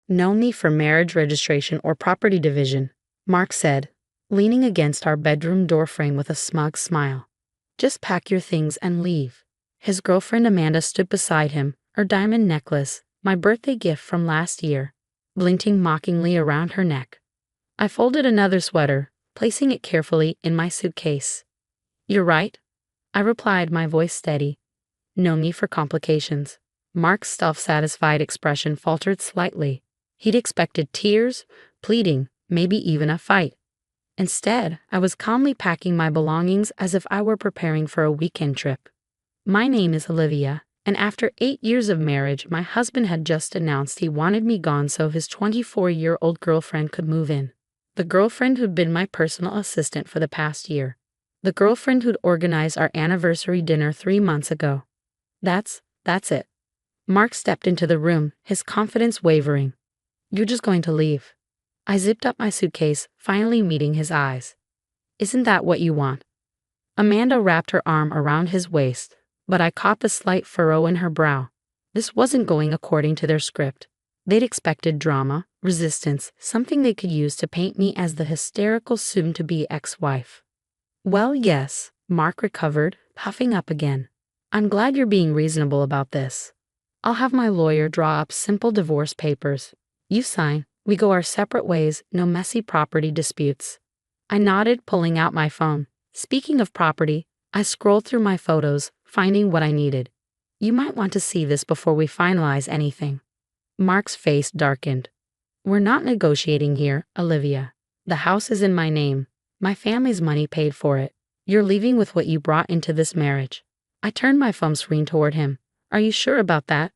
No need for marriage registration or property division, Mark said, leaning against our bedroom doorframe with a smug smile. Just pack your things and leave. His girlfriend Amanda stood beside him, her diamond necklace, my birthday gift from last year, glinting mockingly around her neck. I folded another sweater, placing it carefully in my suitcase. You're right, I replied, my voice steady. No need for complications. Mark's self-satisfied expression faltered slightly. He'd expected tears, pleading, maybe even a fight. Instead, I was calmly packing my belongings as if I were preparing for a weekend trip. My name is Olivia, and after 8 years of marriage, my husband had just announced he wanted me gone so his 24-year-old girlfriend could move in. The girlfriend who'd been my personal assistant for the past year. The girlfriend who'd organized our anniversary dinner 3 months ago. That's it. Mark stepped into the room, his confidence wavering. You're just going to leave. I zipped up my suitcase, finally meeting his eyes. Isn't that what you want? Amanda wrapped her arm around his waist, but I caught the slight furrow in her brow. This wasn't going according to their script. They'd expected drama, resistance, something they could use to paint me as the hysterical soon-to-be ex-wife. Well, yes, Mark recovered, puffing up again. I'm glad you're being reasonable about this. I'll have my lawyer draw up simple divorce papers. You sign, we go our separate ways, no messy property disputes. I nodded, pulling out my phone. Speaking of property, I scrolled through my photos, finding what I needed. You might want to see this before we finalize anything. Mark's face darkened. We're not negotiating here, Olivia. The house is in my name. My family's money paid for it. You're leaving with what you brought into this marriage. I turned my phone screen toward him. Are you sure about that?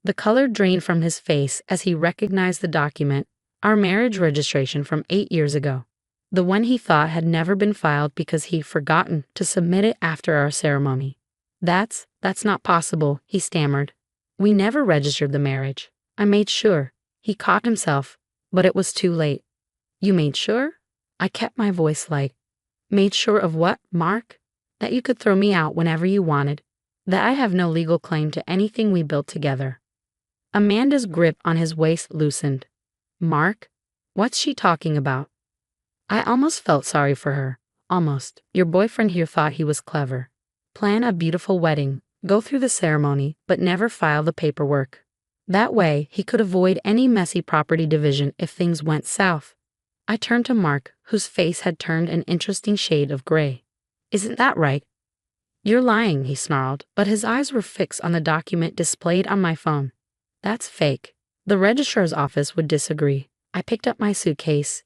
The color drained from his face as he recognized the document, our marriage registration from 8 years ago. The one he thought had never been filed because he'd forgotten to submit it after our ceremony. That's not possible, he stammered. We never registered the marriage. I made sure. He caught himself, but it was too late. You made sure? I kept my voice light. Made sure of what, Mark? That you could throw me out whenever you wanted. That I have no legal claim to anything we built together. Amanda's grip on his waist loosened. Mark? What's she talking about? I almost felt sorry for her. Almost. Your boyfriend here thought he was clever. Plan a beautiful wedding, go through the ceremony, but never file the paperwork. That way, he could avoid any messy property division if things went south. I turned to Mark, whose face had turned an interesting shade of gray. Isn't that right? You're lying, he snarled, but his eyes were fixed on the document displayed on my phone. That's fake. The registrar's office would disagree. I picked up my suitcase.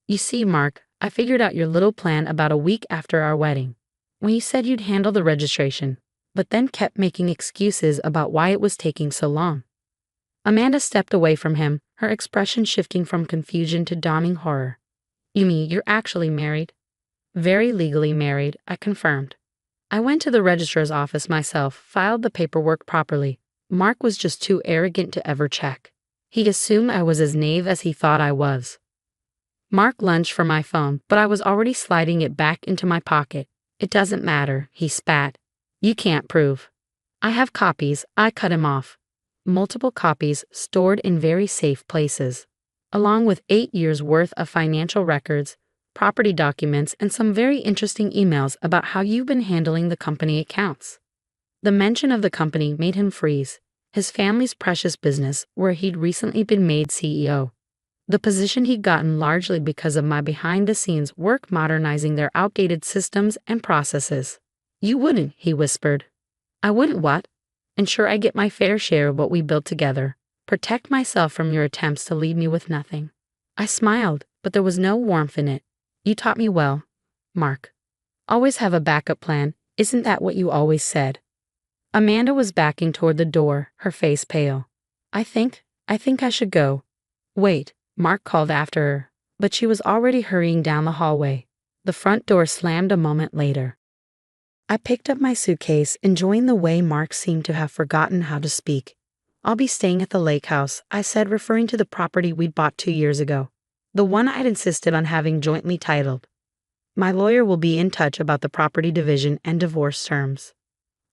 You see, Mark, I figured out your little plan about a week after our wedding, when you said you'd handle the registration, but then kept making excuses about why it was taking so long. Amanda stepped away from him, her expression shifting from confusion to dawning horror. You mean you're actually married? Very legally married, I confirmed. I went to the registrar's office myself, filed the paperwork properly. Mark was just too arrogant to ever check. He assumed I was as naive as he thought I was. Mark lunged for my phone, but I was already sliding it back into my pocket. It doesn't matter, he spat. You can't prove. I have copies, I cut him off. Multiple copies stored in very safe places, along with 8 years' worth of financial records, property documents, and some very interesting emails about how you've been handling the company accounts. The mention of the company made him freeze, his family's precious business where he'd recently been made CEO. The position he'd gotten largely because of my behind-the-scenes work modernizing their outdated systems and processes. You wouldn't, he whispered. I wouldn't what? Ensure I get my fair share of what we built together. Protect myself from your attempts to leave me with nothing. I smiled, but there was no warmth in it. You taught me well, Mark. Always have a backup plan, isn't that what you always said? Amanda was backing toward the door, her face pale. I think I should go. Wait, Mark called after her, but she was already hurrying down the hallway. The front door slammed a moment later. I picked up my suitcase, enjoying the way Mark seemed to have forgotten how to speak. I'll be staying at the lake house, I said, referring to the property we'd bought 2 years ago. The one I'd insisted on having jointly titled. My lawyer will be in touch about the property division and divorce terms.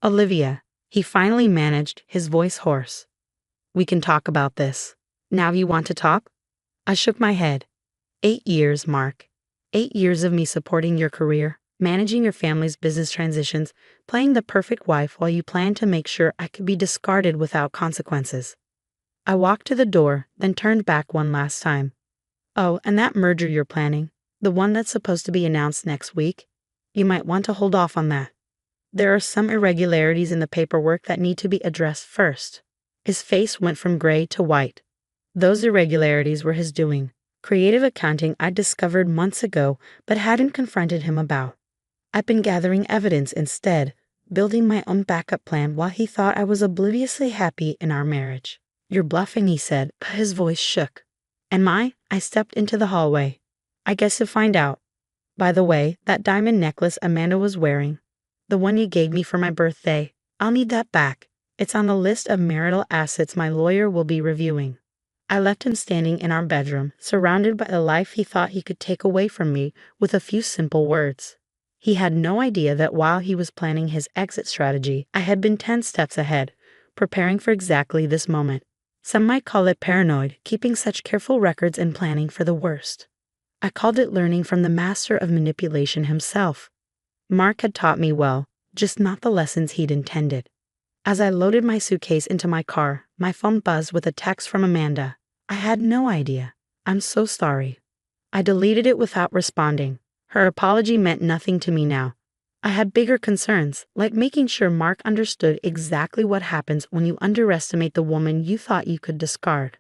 Olivia, he finally managed, his voice hoarse. We can talk about this. Now you want to talk? I shook my head. 8 years, Mark. 8 years of me supporting your career, managing your family's business transitions, playing the perfect wife while you planned to make sure I could be discarded without consequences. I walked to the door, then turned back one last time. Oh, and that merger you're planning, the one that's supposed to be announced next week, you might want to hold off on that. There are some irregularities in the paperwork that need to be addressed first. His face went from gray to white. Those irregularities were his doing. Creative accounting I'd discovered months ago but hadn't confronted him about. I'd been gathering evidence instead, building my own backup plan while he thought I was obliviously happy in our marriage. You're bluffing, he said, but his voice shook. Am I? I stepped into the hallway. I guess you'll find out. By the way, that diamond necklace Amanda was wearing, the one you gave me for my birthday, I'll need that back. It's on the list of marital assets my lawyer will be reviewing. I left him standing in our bedroom, surrounded by the life he thought he could take away from me with a few simple words. He had no idea that while he was planning his exit strategy, I had been 10 steps ahead, preparing for exactly this moment. Some might call it paranoid, keeping such careful records and planning for the worst. I called it learning from the master of manipulation himself. Mark had taught me well, just not the lessons he'd intended. As I loaded my suitcase into my car, my phone buzzed with a text from Amanda. I had no idea. I'm so sorry. I deleted it without responding. Her apology meant nothing to me now. I had bigger concerns, like making sure Mark understood exactly what happens when you underestimate the woman you thought you could discard.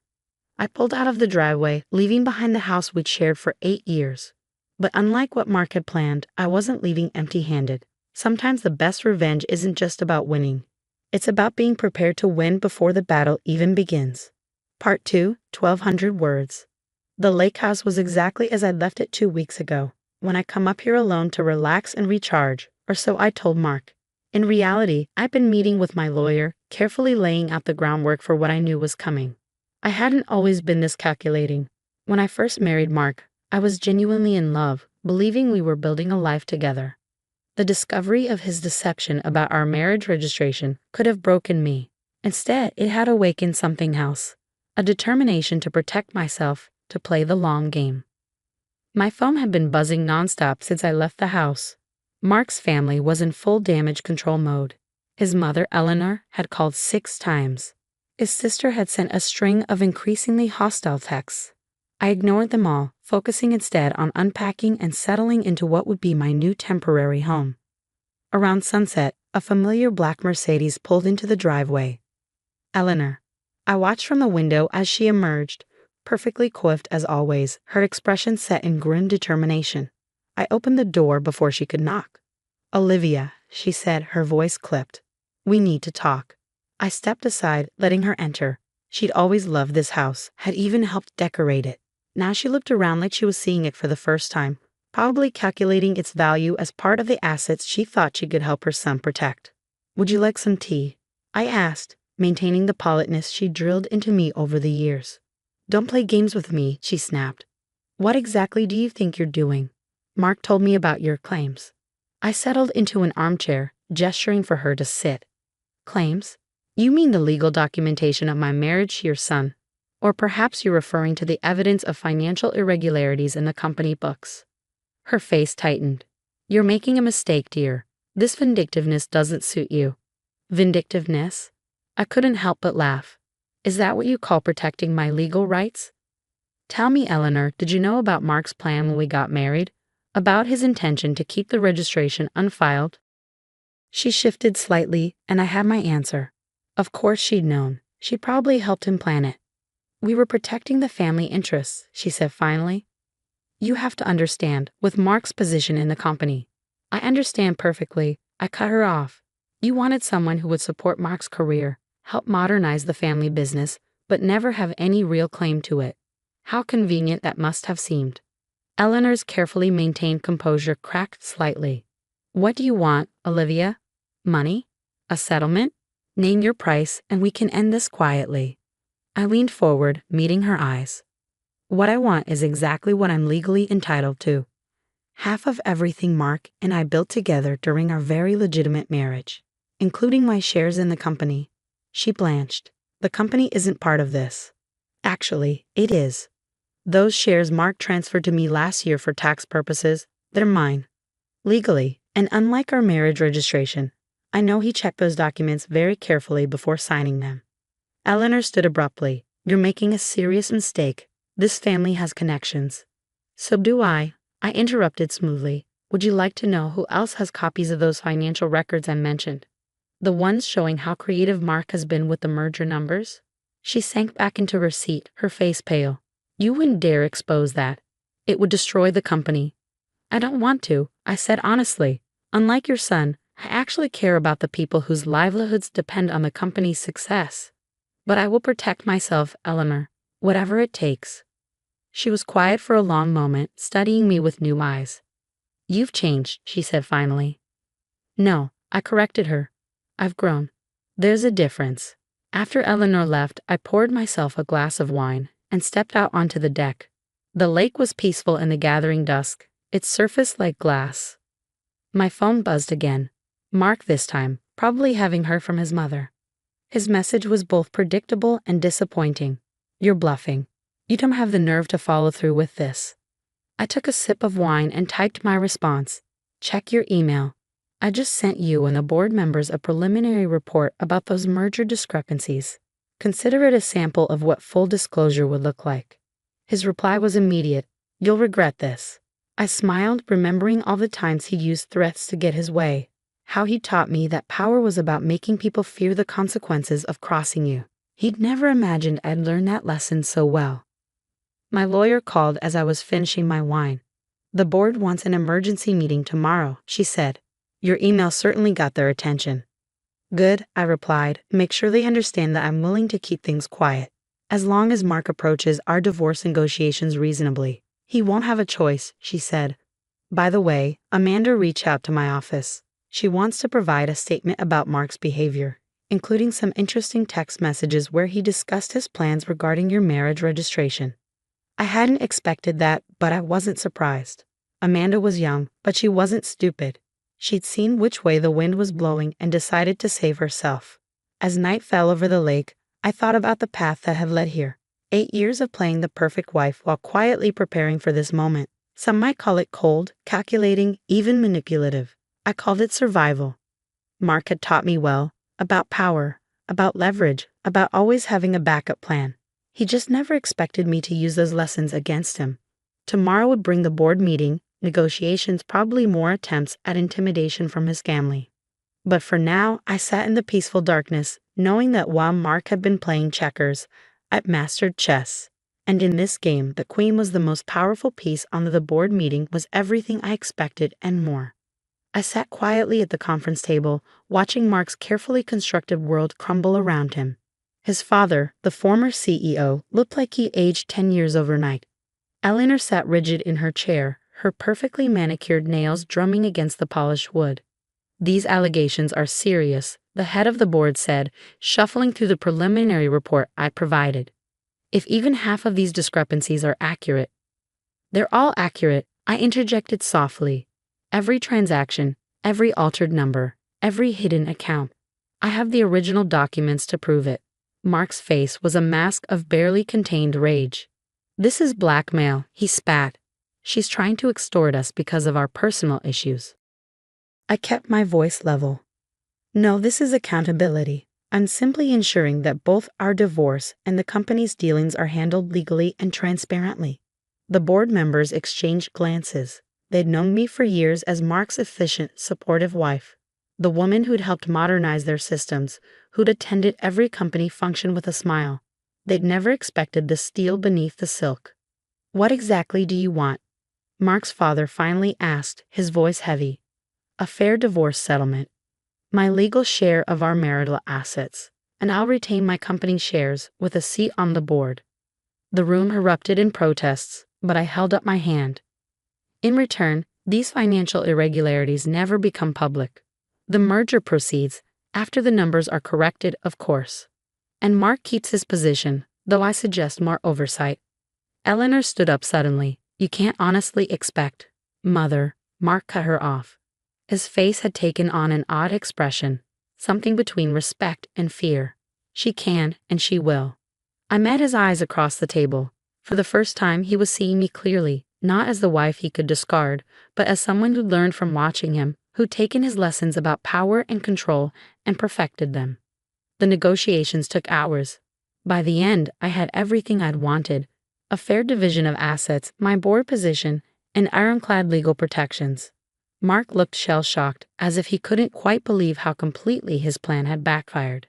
I pulled out of the driveway, leaving behind the house we'd shared for 8 years. But unlike what Mark had planned, I wasn't leaving empty-handed. Sometimes the best revenge isn't just about winning. It's about being prepared to win before the battle even begins. Part 2, 1,200 words. The lake house was exactly as I'd left it 2 weeks ago, when I come up here alone to relax and recharge, or so I told Mark. In reality, I'd been meeting with my lawyer, carefully laying out the groundwork for what I knew was coming. I hadn't always been this calculating. When I first married Mark, I was genuinely in love, believing we were building a life together. The discovery of his deception about our marriage registration could have broken me. Instead, it had awakened something else, a determination to protect myself, to play the long game. My phone had been buzzing nonstop since I left the house. Mark's family was in full damage control mode. His mother, Eleanor, had called 6 times. His sister had sent a string of increasingly hostile texts. I ignored them all, focusing instead on unpacking and settling into what would be my new temporary home. Around sunset, a familiar black Mercedes pulled into the driveway. Eleanor. I watched from the window as she emerged, perfectly coiffed as always, her expression set in grim determination. I opened the door before she could knock. Olivia, she said, her voice clipped. We need to talk. I stepped aside, letting her enter. She'd always loved this house, had even helped decorate it. Now she looked around like she was seeing it for the first time, probably calculating its value as part of the assets she thought she could help her son protect. Would you like some tea? I asked, maintaining the politeness she drilled into me over the years. Don't play games with me, she snapped. What exactly do you think you're doing? Mark told me about your claims. I settled into an armchair, gesturing for her to sit. Claims? You mean the legal documentation of my marriage to your son. Or perhaps you're referring to the evidence of financial irregularities in the company books. Her face tightened. You're making a mistake, dear. This vindictiveness doesn't suit you. Vindictiveness? I couldn't help but laugh. Is that what you call protecting my legal rights? Tell me, Eleanor, did you know about Mark's plan when we got married? About his intention to keep the registration unfiled? She shifted slightly, and I had my answer. Of course she'd known. She'd probably helped him plan it. We were protecting the family interests, she said finally. You have to understand, with Mark's position in the company. I understand perfectly. I cut her off. You wanted someone who would support Mark's career, help modernize the family business, but never have any real claim to it. How convenient that must have seemed. Eleanor's carefully maintained composure cracked slightly. What do you want, Olivia? Money? A settlement? Name your price, and we can end this quietly. I leaned forward, meeting her eyes. What I want is exactly what I'm legally entitled to. Half of everything Mark and I built together during our very legitimate marriage, including my shares in the company. She blanched. The company isn't part of this. Actually, it is. Those shares Mark transferred to me last year for tax purposes, they're mine. Legally, and unlike our marriage registration, I know he checked those documents very carefully before signing them. Eleanor stood abruptly. You're making a serious mistake. This family has connections. So do I interrupted smoothly. Would you like to know who else has copies of those financial records I mentioned? The ones showing how creative Mark has been with the merger numbers? She sank back into her seat, her face pale. You wouldn't dare expose that. It would destroy the company. I don't want to, I said honestly. Unlike your son, I actually care about the people whose livelihoods depend on the company's success. But I will protect myself, Eleanor, whatever it takes. She was quiet for a long moment, studying me with new eyes. You've changed, she said finally. No, I corrected her. I've grown. There's a difference. After Eleanor left, I poured myself a glass of wine and stepped out onto the deck. The lake was peaceful in the gathering dusk, its surface like glass. My phone buzzed again. Mark this time, probably having heard from his mother. His message was both predictable and disappointing. You're bluffing. You don't have the nerve to follow through with this. I took a sip of wine and typed my response. Check your email. I just sent you and the board members a preliminary report about those merger discrepancies. Consider it a sample of what full disclosure would look like. His reply was immediate. You'll regret this. I smiled, remembering all the times he used threats to get his way. How he taught me that power was about making people fear the consequences of crossing you. He'd never imagined I'd learn that lesson so well. My lawyer called as I was finishing my wine. The board wants an emergency meeting tomorrow, she said. Your email certainly got their attention. Good, I replied. Make sure they understand that I'm willing to keep things quiet. As long as Mark approaches our divorce negotiations reasonably. He won't have a choice, she said. By the way, Amanda reached out to my office. She wants to provide a statement about Mark's behavior, including some interesting text messages where he discussed his plans regarding your marriage registration. I hadn't expected that, but I wasn't surprised. Amanda was young, but she wasn't stupid. She'd seen which way the wind was blowing and decided to save herself. As night fell over the lake, I thought about the path that had led here. 8 years of playing the perfect wife while quietly preparing for this moment. Some might call it cold, calculating, even manipulative. I called it survival. Mark had taught me well, about power, about leverage, about always having a backup plan. He just never expected me to use those lessons against him. Tomorrow would bring the board meeting, negotiations, probably more attempts at intimidation from his family. But for now, I sat in the peaceful darkness, knowing that while Mark had been playing checkers, I'd mastered chess. And in this game, the queen was the most powerful piece on the board meeting was everything I expected and more. I sat quietly at the conference table, watching Mark's carefully constructed world crumble around him. His father, the former CEO, looked like he aged 10 years overnight. Eleanor sat rigid in her chair, her perfectly manicured nails drumming against the polished wood. These allegations are serious, the head of the board said, shuffling through the preliminary report I provided. If even half of these discrepancies are accurate. They're all accurate, I interjected softly. Every transaction, every altered number, every hidden account. I have the original documents to prove it. Mark's face was a mask of barely contained rage. This is blackmail, he spat. She's trying to extort us because of our personal issues. I kept my voice level. No, this is accountability. I'm simply ensuring that both our divorce and the company's dealings are handled legally and transparently. The board members exchanged glances. They'd known me for years as Mark's efficient, supportive wife, the woman who'd helped modernize their systems, who'd attended every company function with a smile. They'd never expected the steel beneath the silk. What exactly do you want? Mark's father finally asked, his voice heavy. A fair divorce settlement. My legal share of our marital assets, and I'll retain my company shares with a seat on the board. The room erupted in protests, but I held up my hand. In return, these financial irregularities never become public. The merger proceeds, after the numbers are corrected, of course. And Mark keeps his position, though I suggest more oversight. Eleanor stood up suddenly. You can't honestly expect. Mother, Mark cut her off. His face had taken on an odd expression, something between respect and fear. She can, and she will. I met his eyes across the table. For the first time, he was seeing me clearly, not as the wife he could discard, but as someone who'd learned from watching him, who'd taken his lessons about power and control and perfected them. The negotiations took hours. By the end, I had everything I'd wanted: a fair division of assets, my board position, and ironclad legal protections. Mark looked shell-shocked, as if he couldn't quite believe how completely his plan had backfired.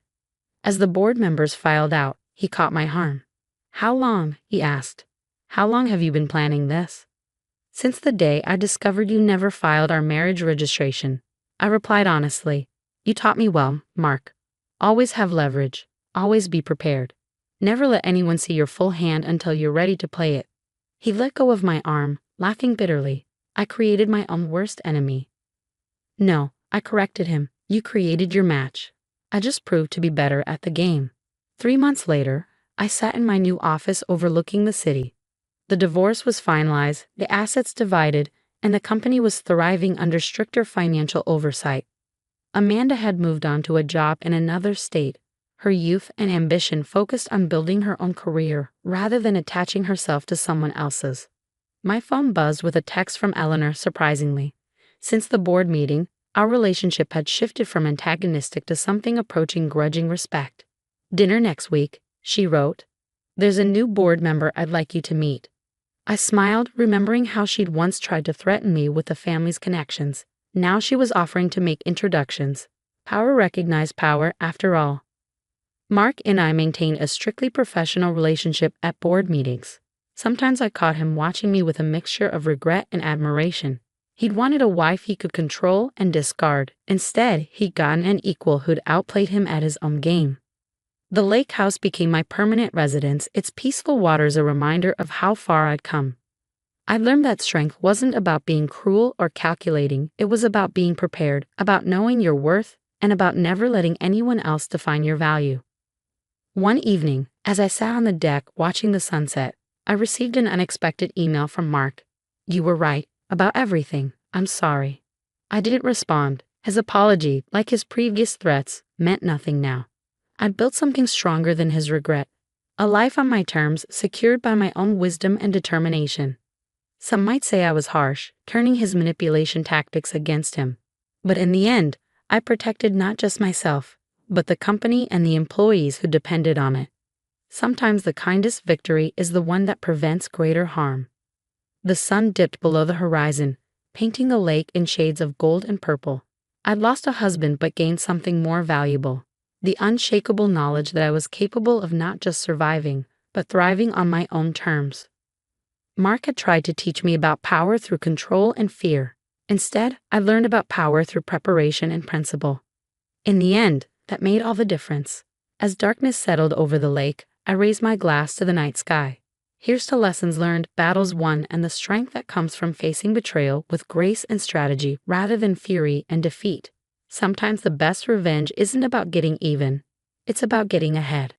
As the board members filed out, he caught my arm. "How long?" he asked. "How long have you been planning this?" "Since the day I discovered you never filed our marriage registration," I replied honestly. "You taught me well, Mark. Always have leverage. Always be prepared. Never let anyone see your full hand until you're ready to play it." He let go of my arm, laughing bitterly. "I created my own worst enemy." "No," I corrected him. "You created your match. I just proved to be better at the game." 3 months later, I sat in my new office overlooking the city. The divorce was finalized, the assets divided, and the company was thriving under stricter financial oversight. Amanda had moved on to a job in another state, her youth and ambition focused on building her own career rather than attaching herself to someone else's. My phone buzzed with a text from Eleanor, surprisingly. Since the board meeting, our relationship had shifted from antagonistic to something approaching grudging respect. "Dinner next week," she wrote. "There's a new board member I'd like you to meet." I smiled, remembering how she'd once tried to threaten me with the family's connections. Now she was offering to make introductions. Power recognized power, after all. Mark and I maintained a strictly professional relationship at board meetings. Sometimes I caught him watching me with a mixture of regret and admiration. He'd wanted a wife he could control and discard. Instead, he'd gotten an equal who'd outplayed him at his own game. The lake house became my permanent residence, its peaceful waters a reminder of how far I'd come. I learned that strength wasn't about being cruel or calculating, it was about being prepared, about knowing your worth, and about never letting anyone else define your value. One evening, as I sat on the deck watching the sunset, I received an unexpected email from Mark. "You were right, about everything. I'm sorry." I didn't respond. His apology, like his previous threats, meant nothing now. I'd built something stronger than his regret. A life on my terms, secured by my own wisdom and determination. Some might say I was harsh, turning his manipulation tactics against him. But in the end, I protected not just myself, but the company and the employees who depended on it. Sometimes the kindest victory is the one that prevents greater harm. The sun dipped below the horizon, painting the lake in shades of gold and purple. I'd lost a husband but gained something more valuable. The unshakable knowledge that I was capable of not just surviving, but thriving on my own terms. Mark had tried to teach me about power through control and fear. Instead, I learned about power through preparation and principle. In the end, that made all the difference. As darkness settled over the lake, I raised my glass to the night sky. Here's to lessons learned, battles won, and the strength that comes from facing betrayal with grace and strategy rather than fury and defeat. Sometimes the best revenge isn't about getting even, it's about getting ahead.